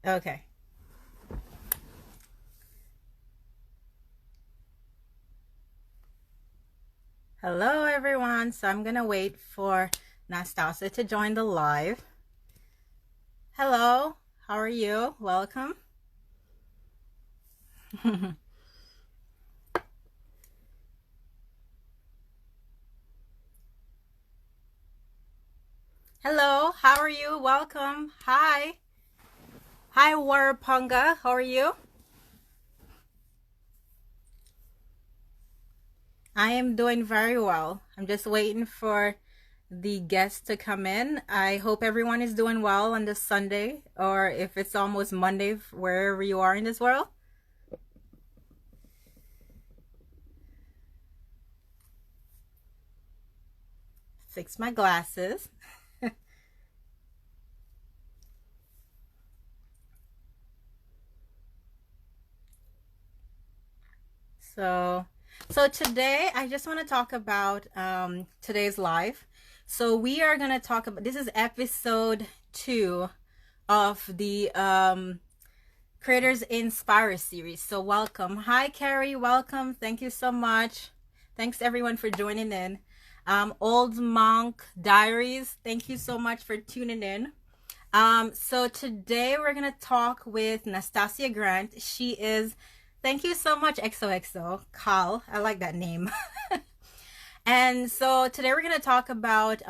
Okay. Hello, everyone. So I'm gonna wait for Nastassia to join the live. Hello. How are you? Welcome. Hello. How are you? Welcome. Hi. Hi, Warapunga. How are you? I am doing very well. I'm just waiting for the guests to come in. I hope everyone is doing well on this Sunday, or if it's almost Monday, wherever you are in this world. Fix my glasses. So, so today I just want to talk about today's live. So we are gonna talk about this is episode 2 of the Creators Inspire series. So welcome. Hi Carrie, welcome. Thank you so much. Thanks everyone for joining in. Old Monk Diaries, thank you so much for tuning in. So today we're gonna talk with Nastassia Grant. She is, thank you so much, XOXO, Carl. I like that name. And so today we're going to talk about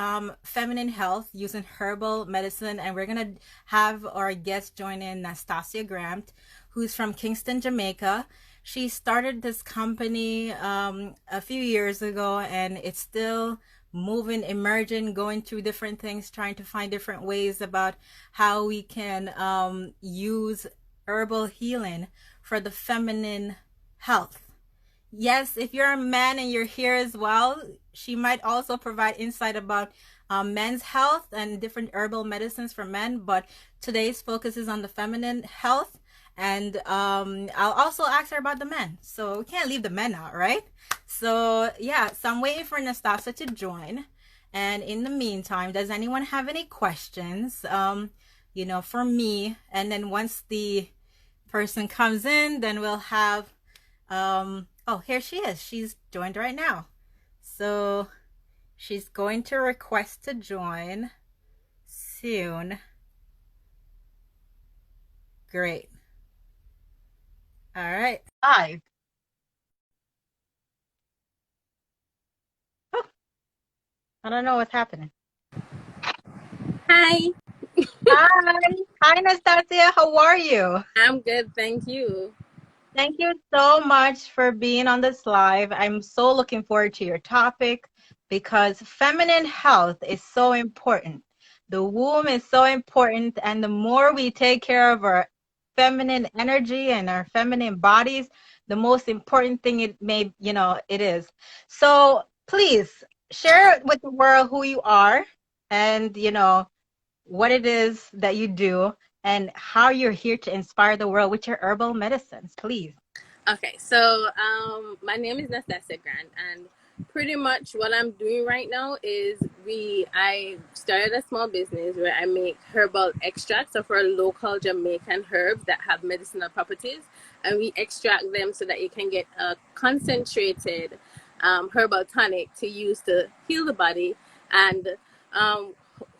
feminine health using herbal medicine. And we're going to have our guest join in, Nastassia Grant, who's from Kingston, Jamaica. She started this company a few years ago, and it's still moving, emerging, going through different things, trying to find different ways about how we can use herbal healing for the feminine health. Yes, if you're a man and you're here as well, she might also provide insight about men's health and different herbal medicines for men. But today's focus is on the feminine health. And I'll also ask her about the men. So we can't leave the men out, right? So, yeah, so I'm waiting for Nastasia to join. And in the meantime, does anyone have any questions, for me? And then once the person comes in, then we'll have oh, here she is. She's joined right now. So she's going to request to join soon. Great. All right. Live. Oh, I don't know what's happening. Hi, Hi. Hi, Nastasia. How are you? I'm good, thank you. Thank you so much for being on this live. I'm so looking forward to your topic because feminine health is so important. The womb is so important, and the more we take care of our feminine energy and our feminine bodies, the most important thing it is. So please share with the world who you are and, what it is that you do and how you're here to inspire the world with your herbal medicines, please. Okay, so my name is Nastassia Grant, and pretty much what I'm doing right now is I started a small business where I make herbal extracts of our local Jamaican herbs that have medicinal properties, and we extract them so that you can get a concentrated herbal tonic to use to heal the body. And um,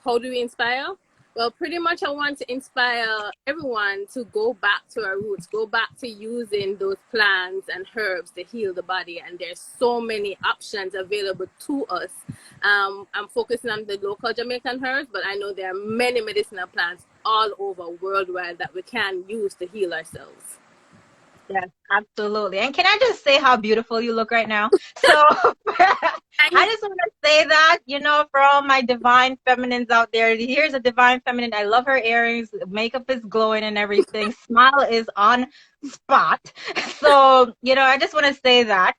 how do we inspire? Well, pretty much I want to inspire everyone to go back to our roots, go back to using those plants and herbs to heal the body. And there's so many options available to us. I'm focusing on the local Jamaican herbs, but I know there are many medicinal plants all over worldwide that we can use to heal ourselves. Yes, absolutely. And can I just say how beautiful you look right now? So I just want to say that, for all my divine feminines out there, here's a divine feminine. I love her earrings. Makeup is glowing and everything. Smile is on spot. So, I just want to say that.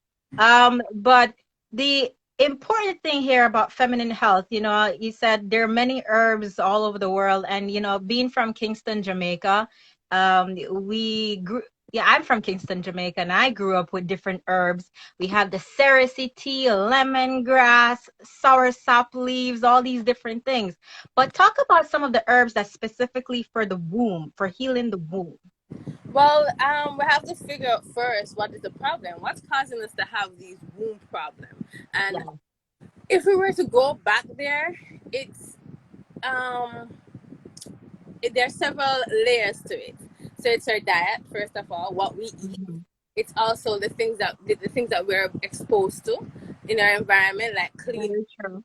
But the important thing here about feminine health, you said there are many herbs all over the world. And, being from Kingston, Jamaica, we grew. Yeah, I'm from Kingston, Jamaica, and I grew up with different herbs. We have the cerasee tea, lemongrass, soursop leaves, all these different things. But talk about some of the herbs that's specifically for the womb, for healing the womb. Well, we have to figure out first what is the problem. What's causing us to have these wound problems? And Yeah. if we were to go back there, it's um, there's several layers to it. So it's our diet, first of all, what we eat. Mhm. It's also the things that we're exposed to in our environment, like clean. Very true.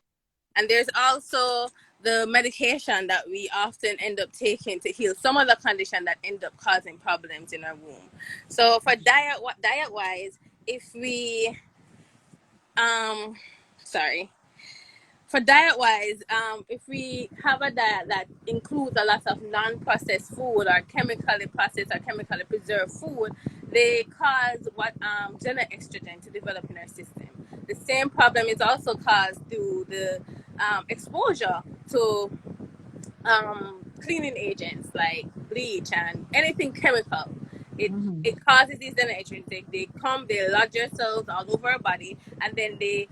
And there's also the medication that we often end up taking to heal some of the condition that end up causing problems in our womb. So for diet wise, if we sorry, for diet wise, if we have a diet that includes a lot of non-processed food or chemically processed or chemically preserved food, they cause what gender estrogen to develop in our system. The same problem is also caused through the exposure to cleaning agents like bleach and anything chemical. It Mhm. it causes these agents. They lodge themselves all over our body, and then we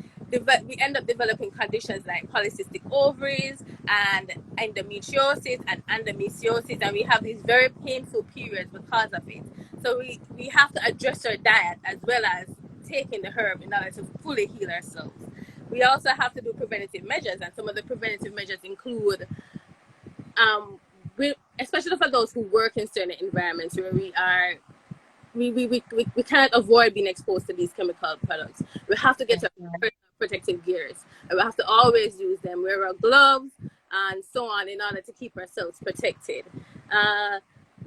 end up developing conditions like polycystic ovaries and endometriosis and endometriosis, and we have these very painful periods because of it. So we have to address our diet as well as taking the herb in order to fully heal ourselves. We also have to do preventative measures, and some of the preventative measures include especially for those who work in certain environments where we cannot avoid being exposed to these chemical products. We have to get That's to right. protective gears, and we have to always use them, wear our gloves and so on in order to keep ourselves protected. uh,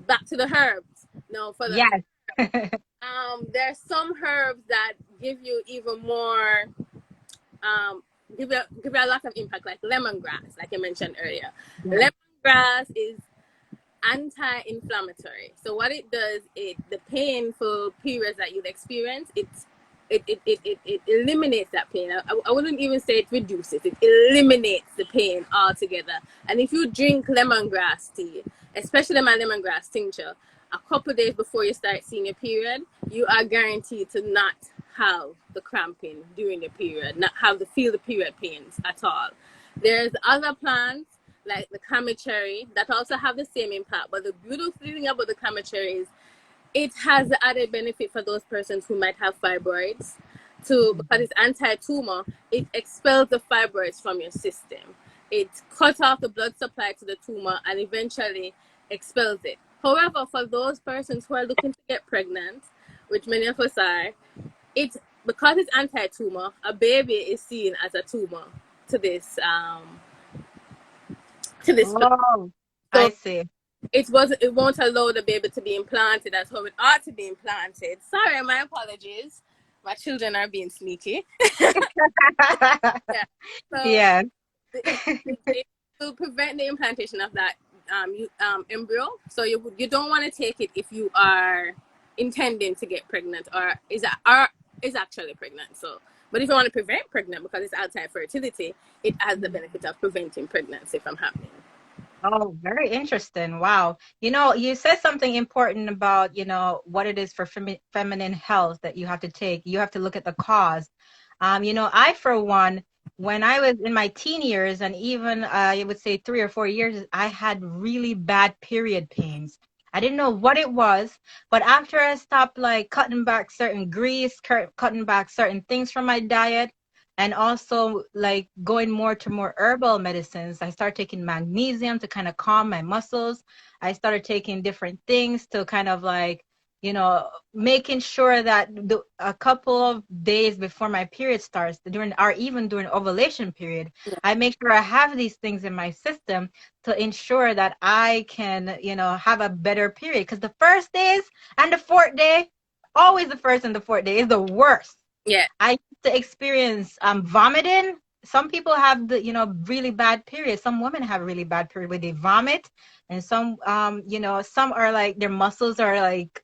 Back to the herbs. Now for the Yes. there are some herbs that give you even more um, give you a lot of impact, like lemongrass, like I mentioned earlier. Yes. Lemongrass is anti-inflammatory. So what it does, the painful periods that you'll experience, it eliminates that pain. I wouldn't even say it reduces, it eliminates the pain altogether. And if you drink lemongrass tea, especially my lemongrass tincture, a couple days before you start seeing your period, you are guaranteed to not have the cramping during the period, not have the feel the period pains at all. There's other plants like the kami cherry that also have the same impact. But the beautiful thing about the kami cherry is it has the added benefit for those persons who might have fibroids. To because it's anti-tumor, it expels the fibroids from your system. It cuts off the blood supply to the tumor and eventually expels it. However, for those persons who are looking to get pregnant, which many of us are, it's because it's anti-tumor. A baby is seen as a tumor to this plant. Oh, I So see. it won't allow the baby to be implanted as how it ought to be implanted. Sorry, my apologies. My children are being sneaky. Yeah. So Yes. it will prevent the implantation of that embryo. So you don't want to take it if you are intending to get pregnant or is actually pregnant. So, but if you want to prevent pregnant because it's outside fertility, it has the benefit of preventing pregnancy from happening. Oh, very interesting. Wow. You know, you said something important about, what it is for feminine health that you have to take. You have to look at the cause. I, for one, when I was in my teen years and even I would say 3 or 4 years, I had really bad period pains. I didn't know what it was, but after I stopped like cutting back certain grease, cutting back certain things from my diet, and also like going more to more herbal medicines. I started taking magnesium to kind of calm my muscles. I started taking different things to kind of like, making sure that a couple of days before my period starts, even during ovulation period, I make sure I have these things in my system to ensure that I can, have a better period. Because the first days and the fourth day, always the first and the fourth day is the worst. Yeah. I used to experience vomiting. Some people have the, really bad periods. Some women have really bad period where they vomit, and some are like their muscles are like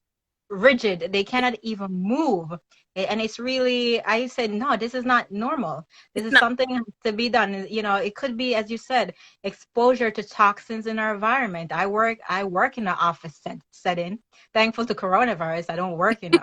rigid. They cannot even move. And it's really, I said, no, this is not normal. This It's is not something that has to be done. You know, it could be, as you said, exposure to toxins in our environment. I work in an office setting. Thankful to coronavirus, I don't work in,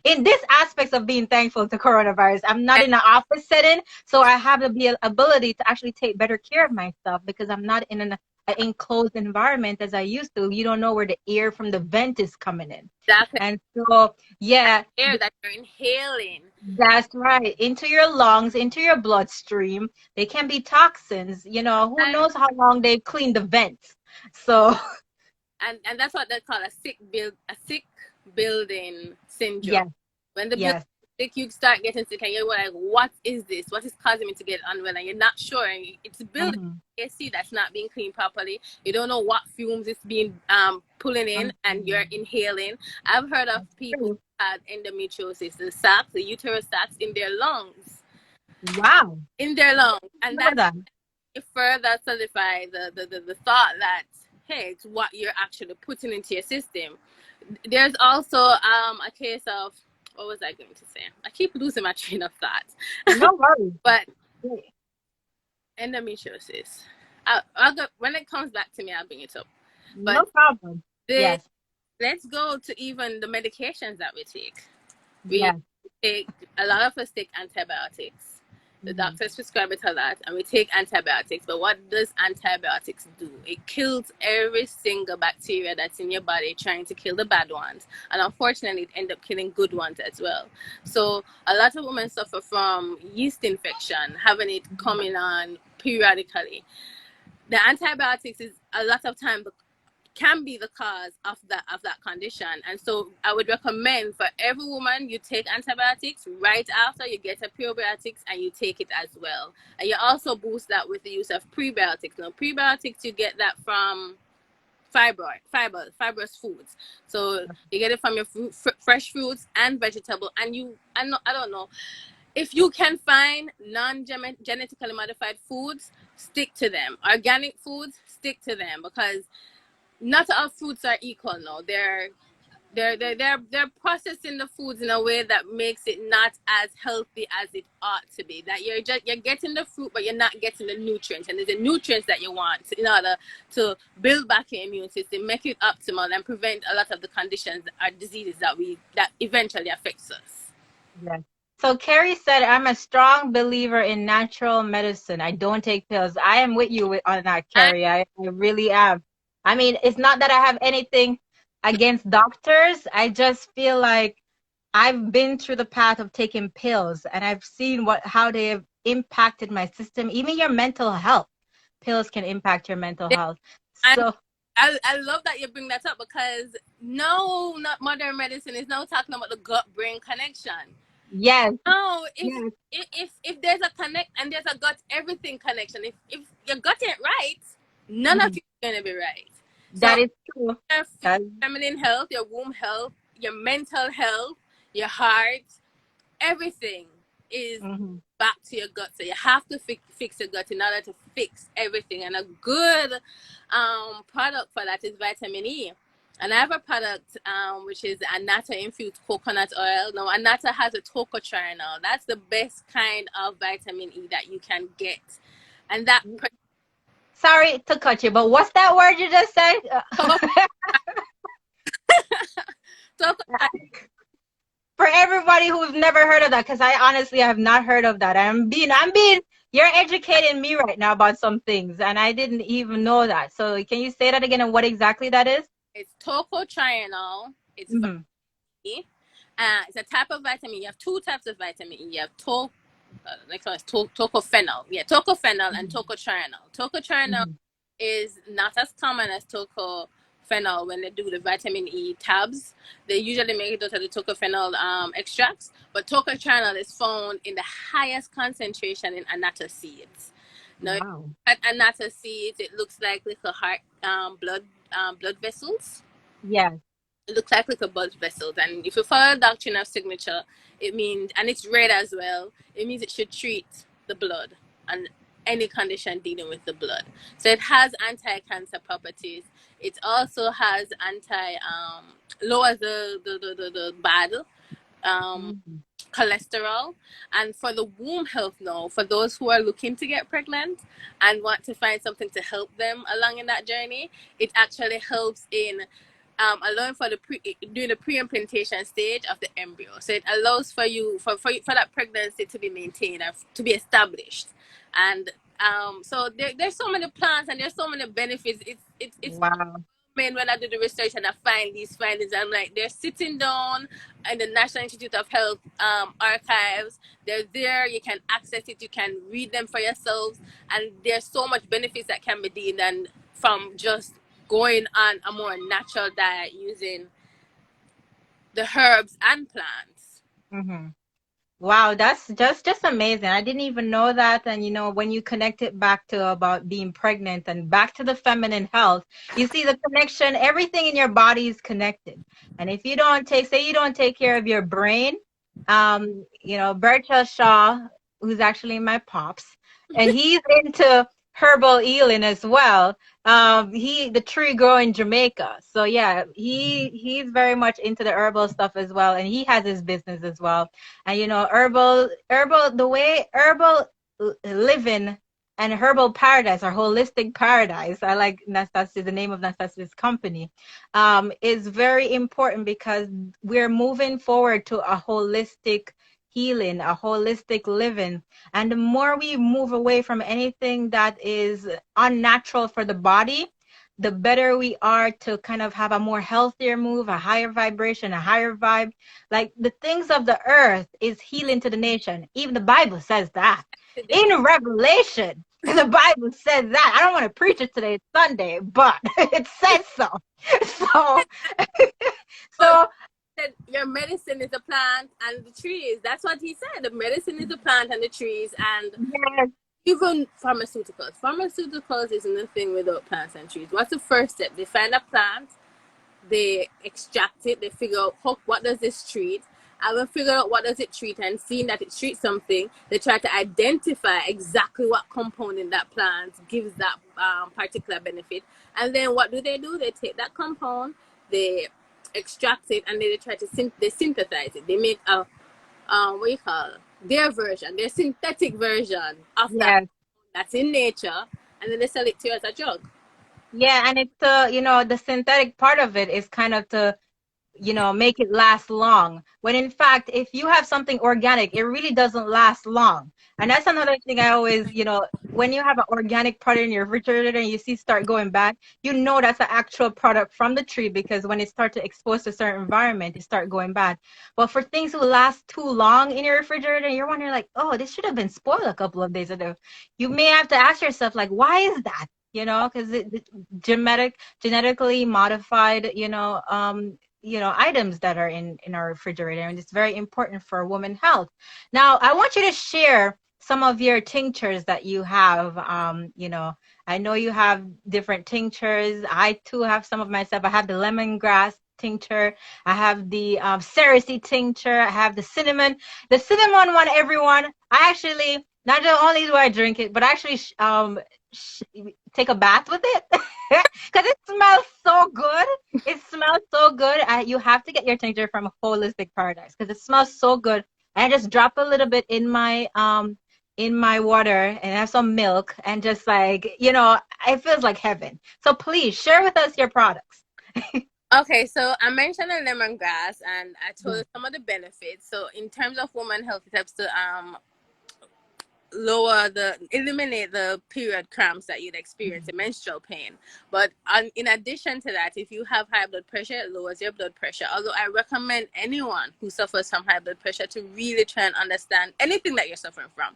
in this aspects of being thankful to coronavirus. I'm not in an office setting, so I have the ability to actually take better care of myself because I'm not in an enclosed environment as I used to. You don't know where the air from the vent is coming in. exactly And so, yeah, air that you're inhaling. that's right. Into your lungs, into your bloodstream. They can be toxins. Who And knows how long they've cleaned the vents. So, and that's what they call a sick building syndrome. yes, When the building yes. is sick, you start getting sick, and you're like, "What is this? What is causing me to get unwell?" And you're not sure. And it's a building Hmm. AC that's not being cleaned properly. You don't know what fumes it's being pulling in, and you're inhaling. I've heard of people who True. had endometriosis, the uterus sacs in their lungs, Wow. and Know that that. it further solidify the thought that, hey, it's what you're actually putting into your system. There's also a case of, what was I going to say? I keep losing my train of thought. No worries. But endometriosis, I'll go, when it comes back to me, I'll bring it up. But No problem. the, Yes. let's go to even the medications that we take. We Yes. take, a lot of us take antibiotics. The Mhm. doctors prescribe it a lot, and we take antibiotics. But what does antibiotics do? It kills every single bacteria that's in your body, trying to kill the bad ones. And unfortunately, it ends up killing good ones as well. So a lot of women suffer from yeast infection, having it coming on periodically. The antibiotics is a lot of time can be the cause of that condition. And so I would recommend for every woman, you take antibiotics right after you get a probiotics, and you take it as well. And you also boost that with the use of prebiotics. Now prebiotics, you get that from fibrous foods. So you get it from your fresh fruits and vegetable. And I don't know, if you can find non-genetically modified foods, stick to them. Organic foods, stick to them, because not all fruits are equal now. They're processing the foods in a way that makes it not as healthy as it ought to be. That you're getting the fruit, but you're not getting the nutrients. And there's the nutrients that you want in order to build back your immune system, make it optimal, and prevent a lot of the conditions or diseases that eventually affects us. Yes. So Carrie said, I'm a strong believer in natural medicine. I don't take pills. I am with you on that, And Carrie. I really am. I mean, it's not that I have anything against doctors. I just feel like I've been through the path of taking pills and I've seen how they have impacted my system, even your mental health. Pills can impact your mental health. and So, I love that you bring that up, because no, not modern medicine is now talking about the gut brain connection. yes, No, yes, if there's a connect and there's a gut everything connection, if your gut ain't right, none of mhm, it's gonna be right. So that is true. your That, feminine health, your womb health, your mental health, your heart, everything is mhm. back to your gut. So you have to fix your gut in order to fix everything. And a good product for that is vitamin E. And I have a product which is Annata infused coconut oil. Now, Annata has a tocotrienol. That's the best kind of vitamin E that you can get. And that Sorry to cut you, but what's that word you just said? For everybody who's never heard of that, because I honestly have not heard of that. You're educating me right now about some things, and I didn't even know that. So can you say that again and what exactly that is? it's tocotrienol. It's vitamin Mm-hmm. E. It's a type of vitamin. You have two types of vitamin E. You have tocophenol. Yeah, tocophenol and tocotrienol. Tocotrienol Mm-hmm. is not as common as tocophenol when they do the vitamin E tabs. They usually make it out of the tocophenol extracts, but tocotrienol is found in the highest concentration in annatto seeds. Now, Wow. at annatto seeds, it looks like little heart blood vessels. Yes. It looks like little blood vessels, and if you follow the doctrine of signature, it means, and it's red as well, it means it should treat the blood. And any condition dealing with the blood. So it has anti-cancer properties. It also has lowers the bad um, Mhm. cholesterol. And for the womb health now, for those who are looking to get pregnant and want to find something to help them along in that journey, it actually helps in allowing for during the pre-implantation stage of the embryo. So it allows for you for that pregnancy to be maintained or to be established. And so there's so many plants and there's so many benefits. It's Wow. when I do the research and I find these findings, I'm like, they're sitting down in the National Institute of Health archives. They're there. You can access it. You can read them for yourselves. And there's so much benefits that can be gained and from just going on a more natural diet using the herbs and plants. Hmm. Wow, that's just amazing. I didn't even know that. And when you connect it back to about being pregnant and back to the feminine health, you see the connection, everything in your body is connected. And if you don't say you don't take care of your brain, Bertrand Shaw, who's actually my pops, and he's into herbal healing as well. The tree grow in Jamaica. So yeah, he's very much into the herbal stuff as well, and he has his business as well. And herbal, the way herbal living and herbal paradise or holistic paradise, I like Nastassia, the name of Nastassia's company, is very important because we're moving forward to a holistic healing, a holistic living. And the more we move away from anything that is unnatural for the body, the better we are to kind of have a more healthier move, a higher vibration, a higher vibe. Like the things of the earth is healing to the nation. Even the Bible says that. Today, In Revelation, the Bible says that. I don't want to preach it today, it's Sunday, but it says so. So, oh, so said your medicine is the plant and the trees. That's what he said. The medicine is the plant and the trees. And yes, even pharmaceuticals. Pharmaceuticals is nothing without plants and trees. What's the first step? They find a plant, they extract it, they figure out what does this treat. And when figure out what does it treat and seeing that it treats something, they try to identify exactly what compound in that plant gives that particular benefit. And then what do? They take that compound, they extract it, and then they try to they synthesize it. They make a what you call their version, their synthetic version of that yes. that's in nature, and then they sell it to you as a drug. Yeah, and it's the synthetic part of it is kind of to make it last long. When in fact, if you have something organic, it really doesn't last long. And that's another thing I always, when you have an organic product in your refrigerator and you see start going bad, that's an actual product from the tree because when it starts to expose to a certain environment, it start going bad. But for things who last too long in your refrigerator, you're wondering like, oh, this should have been spoiled a couple of days ago. You may have to ask yourself like, why is that? Because it genetically modified, items that are in our refrigerator, and it's very important for women health. Now I want you to share some of your tinctures that you have. I know you have different tinctures. I too have some of myself. I have the lemongrass tincture. I have the cerasee tincture. I have the cinnamon one. Everyone, I actually not only do I drink it, but actually sh- take a bath with it because it smells so good. It smells so good. You have to get your tincture from Holistic Paradise because it smells so good. And I just drop a little bit in my water and have some milk and just like, it feels like heaven. So please share with us your products. Okay, so I mentioned the lemongrass and I told Yeah. you some of the benefits. So in terms of woman health, it helps to eliminate the period cramps that you'd experience, the menstrual pain. But in addition to that, if you have high blood pressure, it lowers your blood pressure. Although I recommend anyone who suffers from high blood pressure to really try and understand anything that you're suffering from.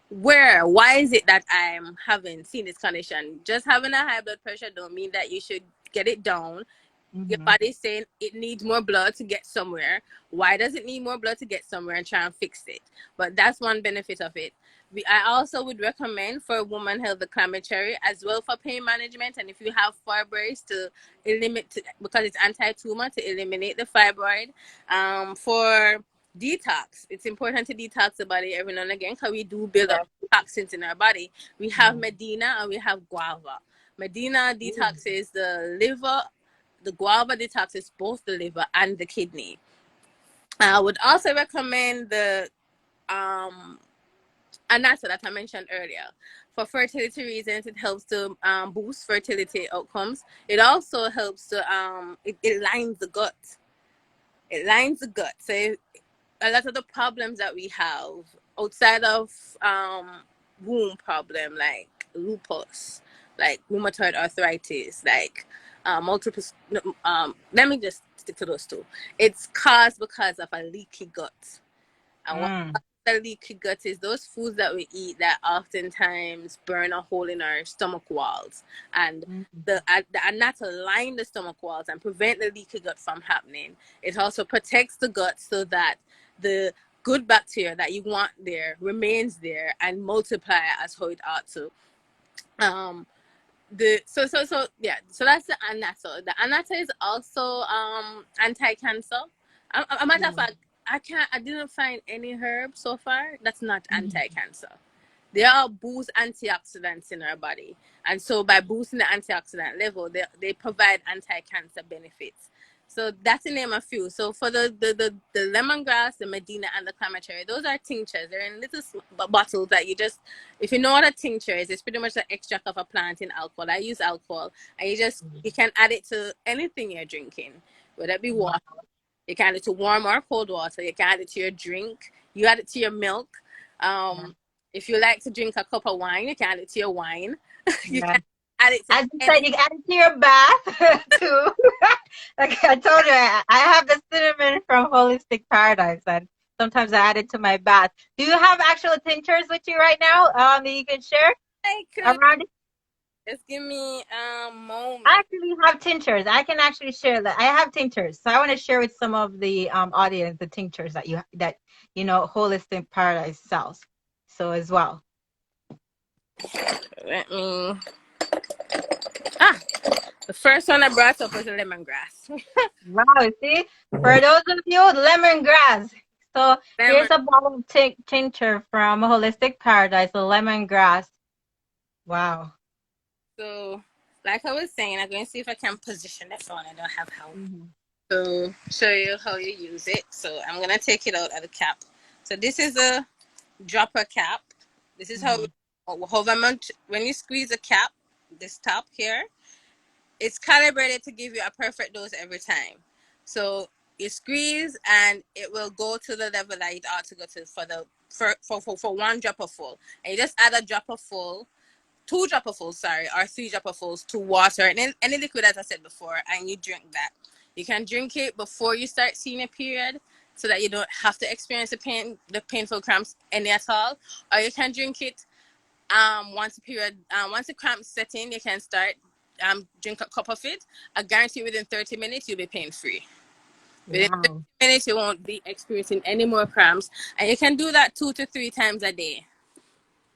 Why is it that I'm having seen this condition? Just having a high blood pressure don't mean that you should get it down. Your Mm-hmm. body's saying it needs more blood to get somewhere. Why does it need more blood to get somewhere, and try and fix it? But that's one benefit of it. I also would recommend for woman health the climate cherry as well for pain management. And if you have fibroids, to eliminate because it's anti-tumor, to eliminate the fibroid. For detox. It's important to detox the body every now and again because we do build up Yes. toxins in our body. We have Mm. Medina and we have guava. Medina Ooh. detoxes the liver. The guava detoxes both the liver and the kidney. I would also recommend the anata that I mentioned earlier. For fertility reasons, it helps to boost fertility outcomes. It also helps to it lines the gut. It lines the gut. So a lot of the problems that we have outside of womb problem, like lupus, like rheumatoid arthritis, like multiple. Let me just stick to those two. It's caused because of a leaky gut. And what Mm. the leaky gut is those foods that we eat that oftentimes burn a hole in our stomach walls. And Mm. and not to line the stomach walls and prevent the leaky gut from happening. It also protects the gut so that the good bacteria that you want there remains there and multiply as how it ought to. So that's the anata. The anata is also anti-cancer. A matter of Mm. fact, I didn't find any herb so far that's not Mhm. anti-cancer. They all boost antioxidants in our body, and so by boosting the antioxidant level, they provide anti-cancer benefits. So that's the name of few. So for the lemongrass, the medina, and the climacteric, those are tinctures. They're in little bottles that you just, if you know what a tincture is, it's pretty much the extract of a plant in alcohol. I use alcohol, and you can add it to anything you're drinking, whether it be Wow. water. You can add it to warm or cold water. You can add it to your drink. You add it to your milk. Yeah. If you like to drink a cup of wine, you can add it to your wine. You Yeah. can add it to As you said, any. you add it to your bath too. Like I told you, I have the cinnamon from Holistic Paradise, and sometimes I add it to my bath. Do you have actual tinctures with you right now, that you can share Like, around it? just give me a I moment. actually have tinctures. I can actually share that. I have tinctures, so I want to share with some of the audience the tinctures that Holistic Paradise sells. So as well. Let me. Ah, the first one I brought up was the lemongrass. Wow, see, for those of you, lemongrass. So here's Lemon. a bottle of tincture from Holistic Paradise, the lemongrass. Wow. So, like I was saying, I'm going to see if I can position the phone. I don't have help. Hmm. So, show you how you use it. So, I'm going to take it out of the cap. So, this is a dropper cap. This is how, Hmm. however much, when you squeeze the cap, this top here, it's calibrated to give you a perfect dose every time. So you squeeze and it will go to the level that it ought to go to for one dropper full. And you just add a dropper full, two dropper fulls, sorry, or three dropper fulls to water and then any liquid as I said before, and you drink that. You can drink it before you start seeing a period so that you don't have to experience the painful cramps any at all. Or you can drink it once the cramps set in, you can start drink a cup of it. I guarantee within 30 minutes you'll be pain free. Within 30 Wow. minutes you won't be experiencing any more cramps, and you can do that 2 to 3 times a day.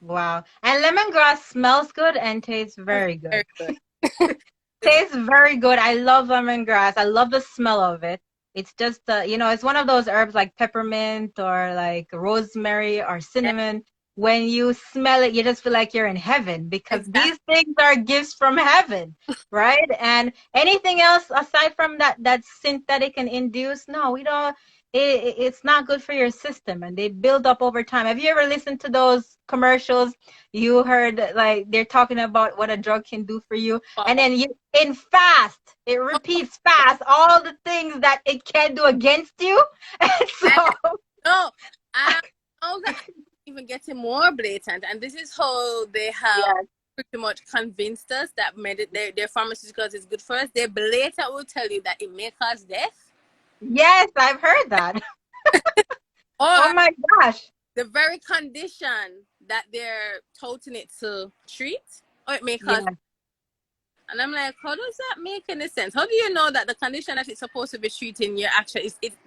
Wow. And lemongrass smells good and tastes That's very good. very good. Tastes very good. I love lemongrass. I love the smell of it. It's just, it's one of those herbs like peppermint or like rosemary or Yeah, cinnamon. When you smell it, you just feel like you're in heaven because exactly. these things are gifts from heaven, right? And anything else aside from that's synthetic and induced, no, we don't. It's not good for your system, and they build up over time. Have you ever listened to those commercials? You heard like they're talking about what a drug can do for you, and Wow. then in fast, it repeats fast all the things that it can do against you. And And so, no, I know that even getting more blatant, and this is how they have yes, pretty much convinced us that their pharmaceuticals is good for us. They blatant will tell you that it may cause death, yes, I've heard that. Oh or my gosh. the very condition that they're toting it to treat, or it may cause. Yeah, And I'm like, how does that make any sense? How do you know that the condition that it's supposed to be treating your actual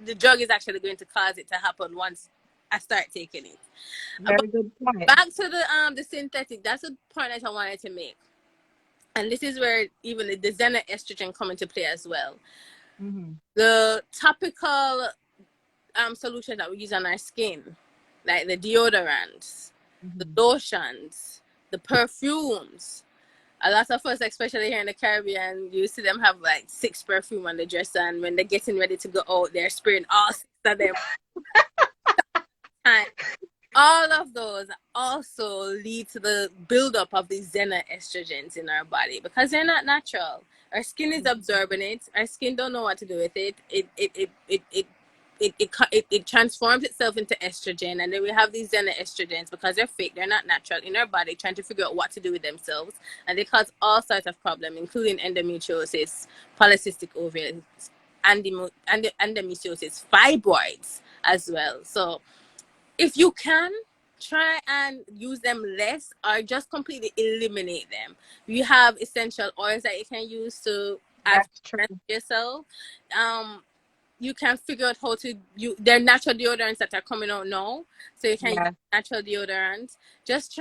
the drug is actually going to cause it to happen once I start taking it? But very good point. back to the synthetic. That's the point that I wanted to make, and this is where even the xenoestrogen come into play as well. Hmm. The topical solutions that we use on our skin, like the deodorants, the Mhm. lotions, the perfumes. A lot of us, especially here in the Caribbean, you see them have like 6 perfume on the dresser, and when they're getting ready to go out, they're spraying all 6 of them. And all of those also lead to the buildup of these xenoestrogens in our body because they're not natural. Our skin is absorbing it. Our skin don't know what to do with it. It transforms itself into estrogen, and then we have these xenoestrogens because they're fake, they're not natural in our body, trying to figure out what to do with themselves, and they cause all sorts of problems, including endometriosis, polycystic ovaries, endometriosis, fibroids as well. So if you can, try and use them less or just completely eliminate them. You have essential oils that you can use to add That's true. to yourself. Um, you can figure out how to you they're natural deodorants that are coming out now, so you can use Yeah. natural deodorants. Just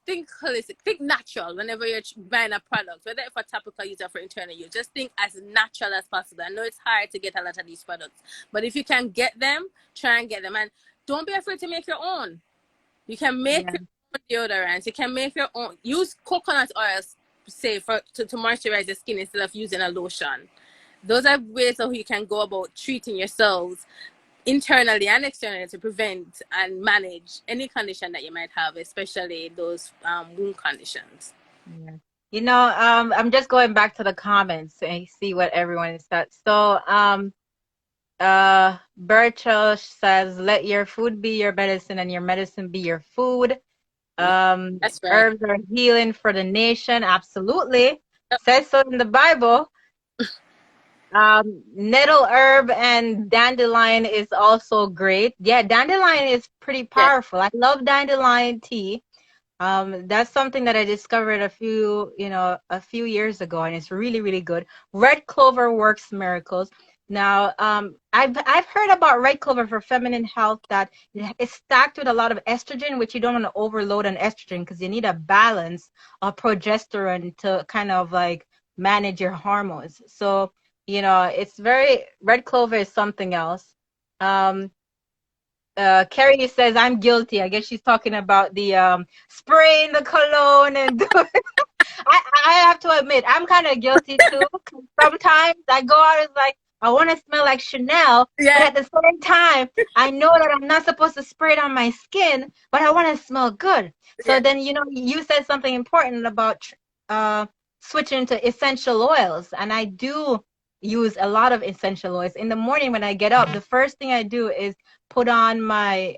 think holistic, think natural whenever you're buying a product, whether for topical use or for internal use. Just think as natural as possible. I know it's hard to get a lot of these products, but if you can get them, try and get them, and don't be afraid to make your own. You can make Yeah. your own deodorants. You can make your own. Use coconut oil, say to moisturize your skin instead of using a lotion. Those are ways of how you can go about treating yourselves internally and externally to prevent and manage any condition that you might have, especially those wound conditions. Yeah. I'm just going back to the comments and see what everyone said. So, Birchall says, let your food be your medicine and your medicine be your food. Yeah, that's right. Herbs are healing for the nation. Absolutely. Says so in the Bible. Nettle herb and dandelion is also great. Yeah, dandelion is pretty Yeah. powerful. I love dandelion tea. That's something that I discovered a few years ago, and it's really, really good. Red clover works miracles. Now, I've heard about red clover for feminine health that it's stacked with a lot of estrogen, which you don't want to overload on estrogen because you need a balance of progesterone to kind of like manage your hormones. So, it's red clover is something else. Um, Carrie says I'm guilty. I guess she's talking about the spraying the cologne and I have to admit I'm kind of guilty too. 'Cause sometimes I go out and it's like I want to smell like Chanel, but Yeah. at the same time I know that I'm not supposed to spray it on my skin, but I want to smell good. So Yeah. then you said something important about uh switching to essential oils, and I do use a lot of essential oils. In the morning when I get up, the first thing I do is put on my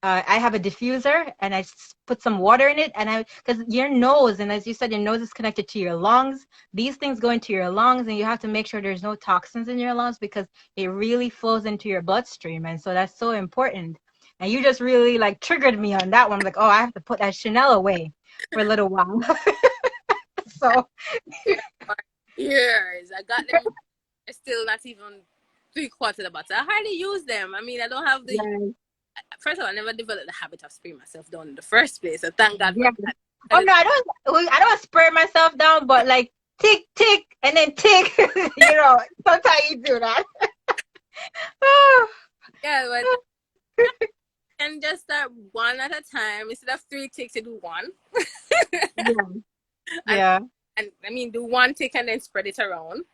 I have a diffuser and I put some water in it, and because your nose, and as you said, your nose is connected to your lungs. These things go into your lungs, and you have to make sure there's no toxins in your lungs because it really flows into your bloodstream, and so that's so important. And you just really like triggered me on that one. I'm like, oh, I have to put that Chanel away for a little while. So For years, I got them. Still not even 3/4 of the bottle. I hardly use them. I mean, I don't have the yeah, first of all, I never developed the habit of spraying myself down in the first place. So thank God for yeah. that. Oh And no, I don't spray myself down, but like tick tick and then tick. Sometimes you do that. yeah, but and just start one at a time instead of 3 ticks. You do one, Yeah, and yeah. and I mean do one tick and then spread it around.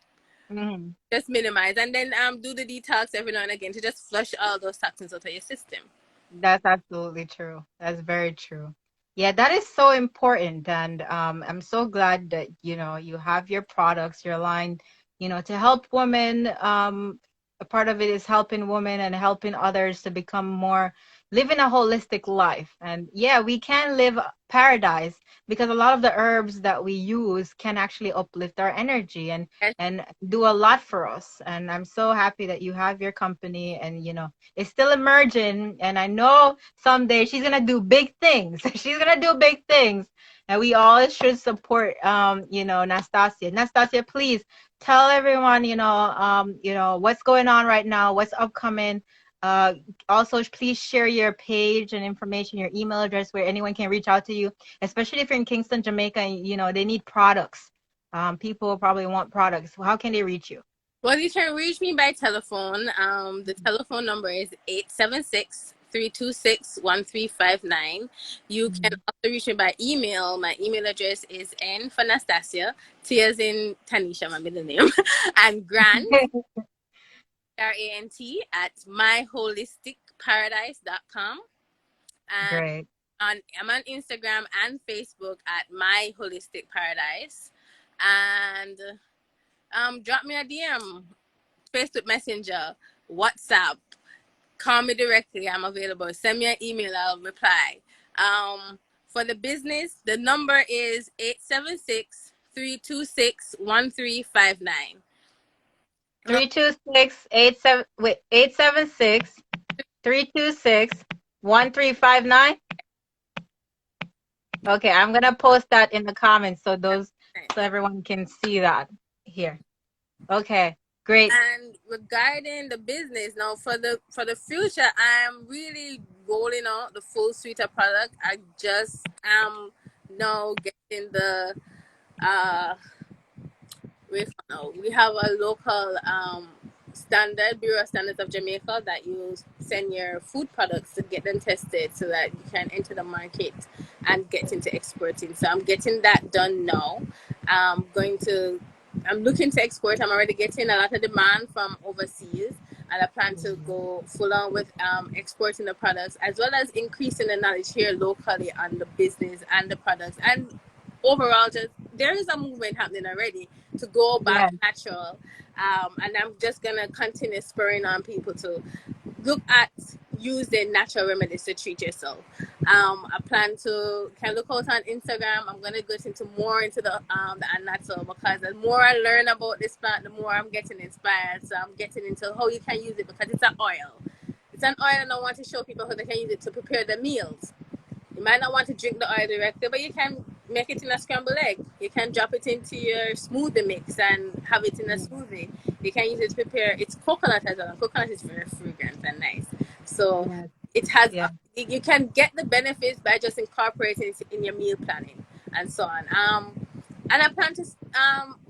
Mhm. Just minimize, and then do the detox every now and again to just flush all those toxins out of your system. That's absolutely true. That's very true. Yeah, that is so important. And I'm so glad that, you have your products, your line, to help women. A part of it is helping women and helping others to become more, living a holistic life. And yeah, we can live paradise because a lot of the herbs that we use can actually uplift our energy Yes, and do a lot for us. And I'm so happy that you have your company and, it's still emerging, and I know someday she's gonna do big things. She's gonna do big things, and we all should support. Nastassia. Nastassia, please tell everyone, what's going on right now, what's upcoming. Uh, Also, please share your page and information, your email address, where anyone can reach out to you, especially if you're in Kingston, Jamaica. And, they need products. People probably want products. How can they reach you? Well, you can reach me by telephone. The telephone number is 876-326-1359. You can Mhm. also reach me by email. My email address is N for Nastassia, T as in Tanisha, my middle name, and Grant, Grant, at myholisticparadise.com. And Great. I'm on Instagram and Facebook at My Holistic Paradise. And drop me a DM, Facebook Messenger, WhatsApp. Call me directly. I'm available. Send me an email. I'll reply. For the business, the number is 876-326-1359. 326-87, wait, 876-326-1359. Okay, I'm gonna post that in the comments so everyone can see that here. Okay, great. And regarding the business, now for the future, I'm really rolling out the full suite of product. I just am now getting the uh we have a local standard Bureau of Standards of Jamaica that you send your food products to get them tested so that you can enter the market and get into exporting. So I'm getting that done now. I'm looking to export. I'm already getting a lot of demand from overseas, and I plan to go full on with exporting the products as well as increasing the knowledge here locally on the business and the products. And overall, just there is a movement happening already to go back Yes, natural. And I'm just gonna continue spurring on people to look at using natural remedies to treat yourself. I plan to can look out on Instagram. I'm gonna get into more into the natural, because the more I learn about this plant, the more I'm getting inspired. So I'm getting into how you can use it, because it's an oil. It's an oil, and I want to show people how they can use it to prepare their meals. You might not want to drink the oil directly, but you can make it in a scrambled egg. You can drop it into your smoothie mix and have it in a smoothie. You can use it to prepare. It's coconut as well. Coconut is very fragrant and nice. So yes, it has. yes. You can get the benefits by just incorporating it in your meal planning and so on. And I plan to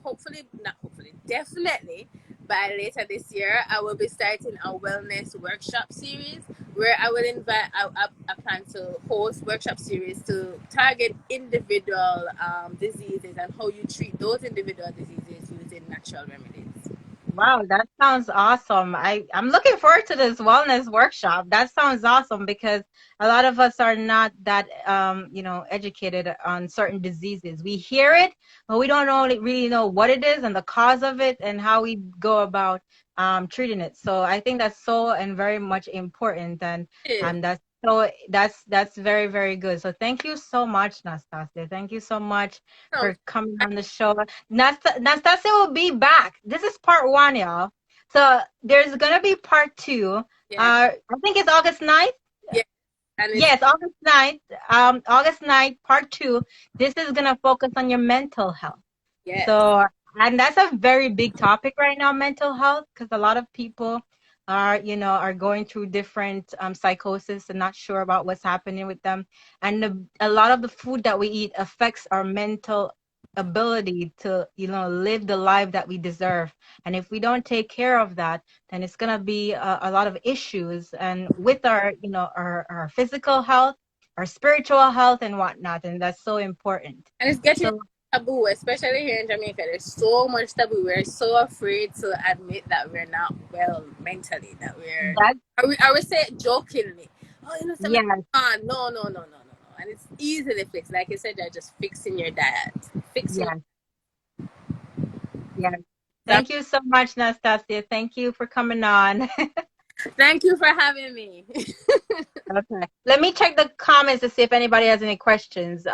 hopefully, not hopefully, definitely by later this year, I will be starting a wellness workshop series where I will invite. I plan to host workshop series to target individual diseases and how you treat those individual diseases using natural remedies. Wow, that sounds awesome. I'm looking forward to this wellness workshop. That sounds awesome because a lot of us are not that educated on certain diseases. We hear it, but we don't really know what it is and the cause of it and how we go about treating it. So I think that's so and very much important, and Yeah. that's very, very good. So thank you so much, Nastasia. Thank you so much So, for coming on the show. Nastassia will be back. This is part one, y'all. So there's gonna be part two. yeah, I think it's August 9th. yeah, and it's Yes, August 9th. August 9th, part two. This is gonna focus on your mental health. yes. So, and that's a very big topic right now, mental health, because a lot of people are going through different psychosis and not sure about what's happening with them. And a lot of the food that we eat affects our mental ability to, live the life that we deserve. And if we don't take care of that, then it's going to be a lot of issues and with our, our physical health, our spiritual health and whatnot. And that's so important. And it's getting So taboo, especially here in Jamaica. There's so much taboo. We're so afraid to admit that we're not well mentally. That we're, that, I would say it jokingly. Oh, something. yeah, No, no, no, no, no, no. And it's easily fixed. Like you said, you're just fixing your diet, fixing. yes, yes. So, Thank you so much, Nastasia. Thank you for coming on. thank you for having me. Okay. Let me check the comments to see if anybody has any questions.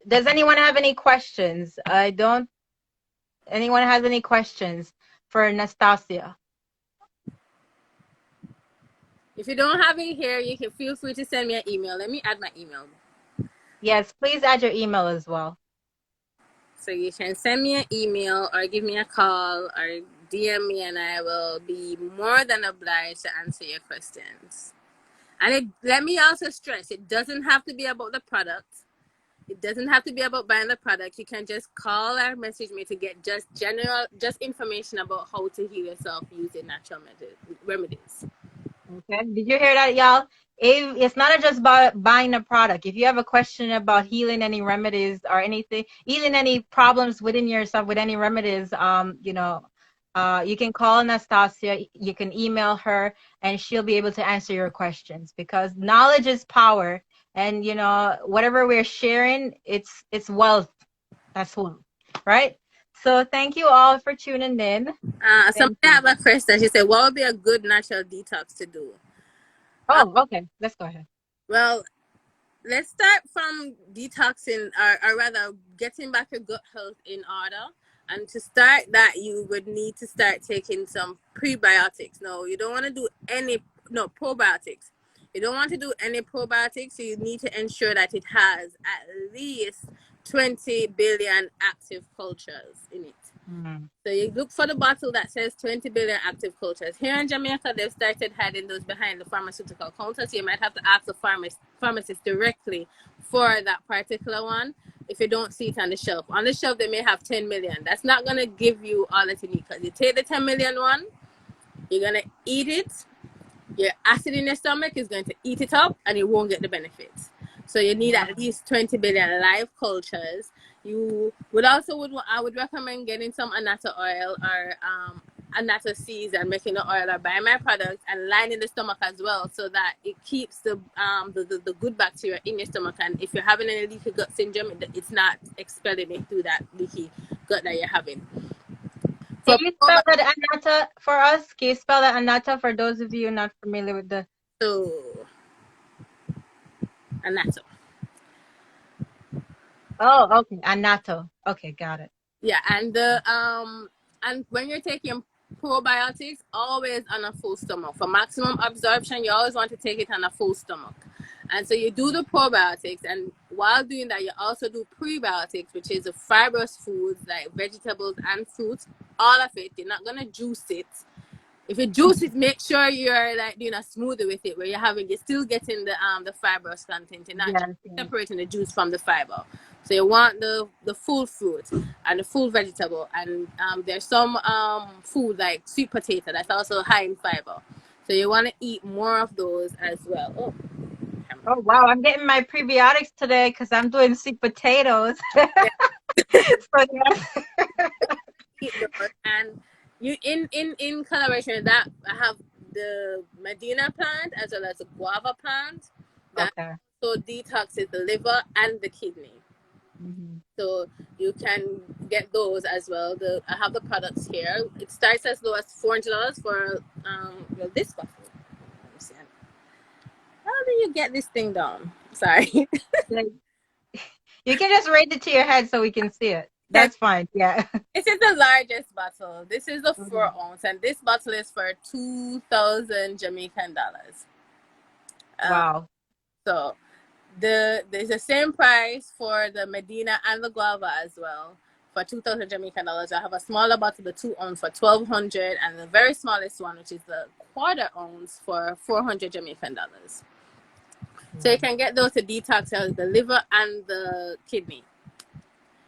Does anyone have any questions? I don't. Anyone has any questions for Nastasia? If you don't have it here, you can feel free to send me an email. Let me add my email. Yes, please add your email as well. So you can send me an email or give me a call or DM me, and I will be more than obliged to answer your questions. And let me also stress, it doesn't have to be about the product. It doesn't have to be about buying the product. You can just call or message me to get just information about how to heal yourself using natural remedies. Okay. Did you hear that, y'all? If it's not just about buying a product. If you have a question about healing any remedies or anything, healing any problems within yourself with any remedies, you can call Nastassia, you can email her, and she'll be able to answer your questions because knowledge is power. And whatever we're sharing, it's wealth. That's wealth, right? So thank you all for tuning in. Somebody Thank you. have a question. She said, "What would be a good natural detox to do?" Uh, Oh, okay. Let's go ahead. well, let's start from detoxing, or rather, getting back your gut health in order. And to start that, you would need to start taking some prebiotics. No, you don't want to do any probiotics. You don't want to do any probiotics. So you need to ensure that it has at least 20 billion active cultures in it. Mm. So you look for the bottle that says 20 billion active cultures. Here in Jamaica, they've started hiding those behind the pharmaceutical counter. So you might have to ask the pharmacist directly for that particular one if you don't see it on the shelf. On the shelf, they may have 10 million. That's not going to give you all that you need because you take the 10 million one, you're going to eat it, your acid in your stomach is going to eat it up and you won't get the benefits. So you need Wow. at least 20 billion live cultures. You would also I would recommend getting some annatto oil or annatto seeds and making the oil or buying my products and lining the stomach as well so that it keeps the good bacteria in your stomach, and if you're having any leaky gut syndrome, it's not expelling it through that leaky gut that you're having. Can For you spell that anatta for us? Can you spell that anatta for those of you not familiar with the? so annatto. Oh, okay, anato. Okay, got it. Yeah, and when you're taking probiotics, always on a full stomach. For maximum absorption, you always want to take it on a full stomach. And so you do the probiotics, and while doing that, you also do prebiotics, which is the fibrous foods like vegetables and fruits. All of it. You're not gonna juice it. If you juice it, make sure you're like doing a smoothie with it, where you're still getting the fibrous content. You're not just Yes, yes. separating the juice from the fiber. So you want the full fruit and the full vegetable, and there's some food like sweet potato that's also high in fiber. So you want to eat more of those as well. Oh, Oh wow, I'm getting my prebiotics today because I'm doing sweet potatoes. yeah, So yes. eat those. And you in collaboration with that, I have the Medina plant as well as the guava plant that Okay. also detoxes the liver and the kidney. Mhm. So you can get those as well. I have the products here. It starts as low as $400 for this bottle. Let me see. How do you get this thing down? Sorry. Like, you can just raise it to your head so we can see it. Yes, That's fine. Yeah. this is the largest bottle. This is the Mhm. 4 ounce, and this bottle is for 2,000 Jamaican dollars. Um, Wow. so there's the same price for the Medina and the guava as well for 2,000 Jamaican dollars. I have a smaller bottle, the 2 ounce for 1,200, and the very smallest one, which is the quarter ounce for 400 Jamaican dollars. So you Wow. can get those to detox the liver and the kidney.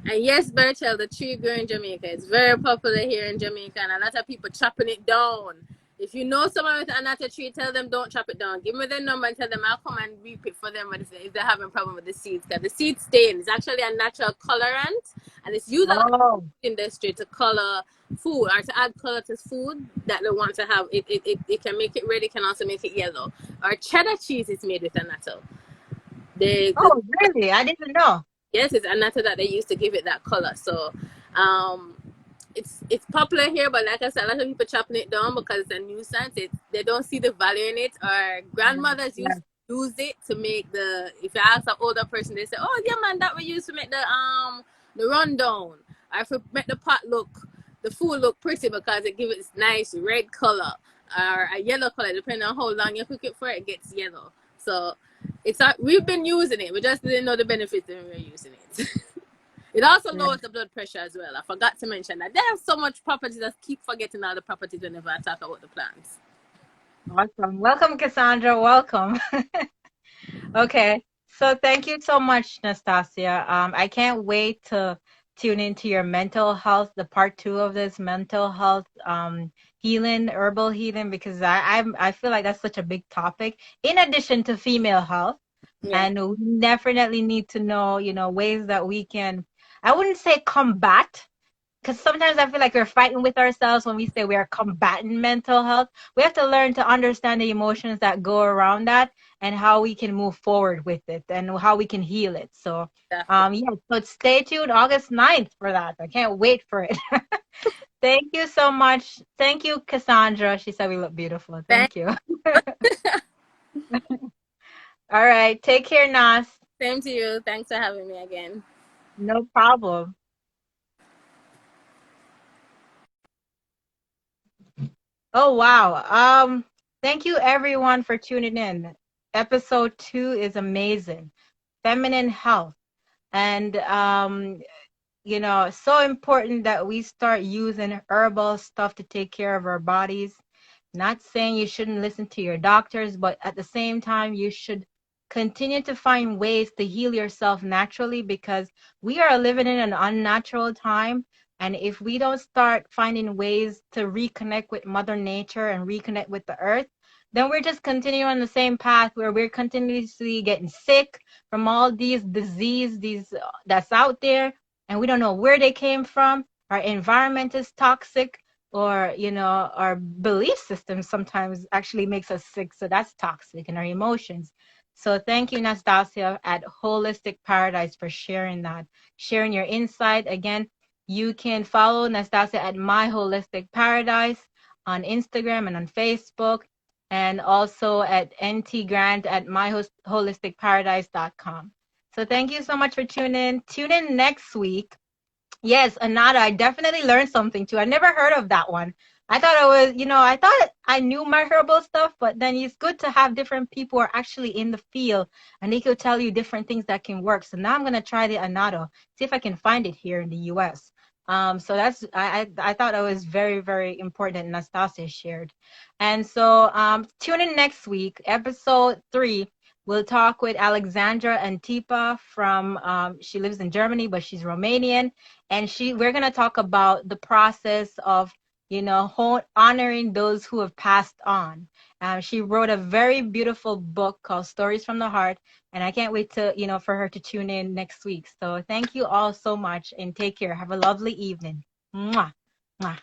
And yes, Berchel, the tree grew in Jamaica. It's very popular here in Jamaica, and a lot of people chopping it down. If you know someone with another tree, tell them don't chop it down. Give me their number and tell them I'll come and reap it for them if they're having a problem with the seeds. Because the seed stain is actually a natural colorant, and it's used a lot Oh. in the industry to color food or to add color to food that they want to have. It can make it red. It can also make it yellow. Or cheddar cheese is made with annatto. The Oh, really? I didn't know. Yes, it's annatto that they use to give it that color. So, um, it's popular here, but like I said, a lot of people chopping it down because it's a nuisance. They don't see the value in it. Or Yes, grandmothers used yes. to use it to make the. If you ask an older person, they say, "Oh yeah, man, that we used to make the rundown." Or if we make the food look pretty because it gives it this nice red color or a yellow color, depending on how long you cook it for, it gets yellow. So we've been using it. We just didn't know the benefits when we were using it. It also Yes. lowers the blood pressure as well. I forgot to mention that. They have so much properties. I keep forgetting all the properties whenever I talk about the plants. Awesome. Welcome, Cassandra. Welcome. Okay. So thank you so much, Nastasia. I can't wait to tune into your mental health, the part two of this mental health healing, herbal healing, because I feel like that's such a big topic. In addition to female health, Yeah, and we definitely need to know, ways that we can. I wouldn't say combat, because sometimes I feel like we're fighting with ourselves when we say we are combating mental health. We have to learn to understand the emotions that go around that and how we can move forward with it and how we can heal it. So, definitely. yeah, so stay tuned August 9th for that. I can't wait for it. Thank you so much. Thank you, Cassandra. She said we look beautiful. Thanks. Thank you. All right. Take care, Nas. Same to you. Thanks for having me again. No problem. Oh, wow. Thank you everyone for tuning in. Episode 2 is amazing. Feminine health. And so important that we start using herbal stuff to take care of our bodies. Not saying you shouldn't listen to your doctors, but at the same time, you should continue to find ways to heal yourself naturally because we are living in an unnatural time. And if we don't start finding ways to reconnect with Mother Nature and reconnect with the earth, then we're just continuing on the same path where we're continuously getting sick from all these disease, these that's out there, and we don't know where they came from. Our environment is toxic, or our belief system sometimes actually makes us sick, so that's toxic, and our emotions. So thank you, Nastasia at Holistic Paradise, for sharing your insight. Again, you can follow Nastasia at My Holistic Paradise on Instagram and on Facebook, and also at ntgrant at myholisticparadise.com. So thank you so much for tuning in. Tune in next week. Yes, Anada, I definitely learned something too. I never heard of that one. I thought I thought I knew my herbal stuff, but then it's good to have different people who are actually in the field and they could tell you different things that can work. So now I'm gonna try the Anado, see if I can find it here in the US. So that's I thought that was very, very important that Nastasia shared. And so tune in next week, episode 3. We'll talk with Alexandra Antipa from she lives in Germany, but she's Romanian, and we're going to talk about the process of honoring those who have passed on. She wrote a very beautiful book called Stories from the Heart, and I can't wait to for her to tune in next week. So thank you all so much, and take care. Have a lovely evening. Mwah. Mwah.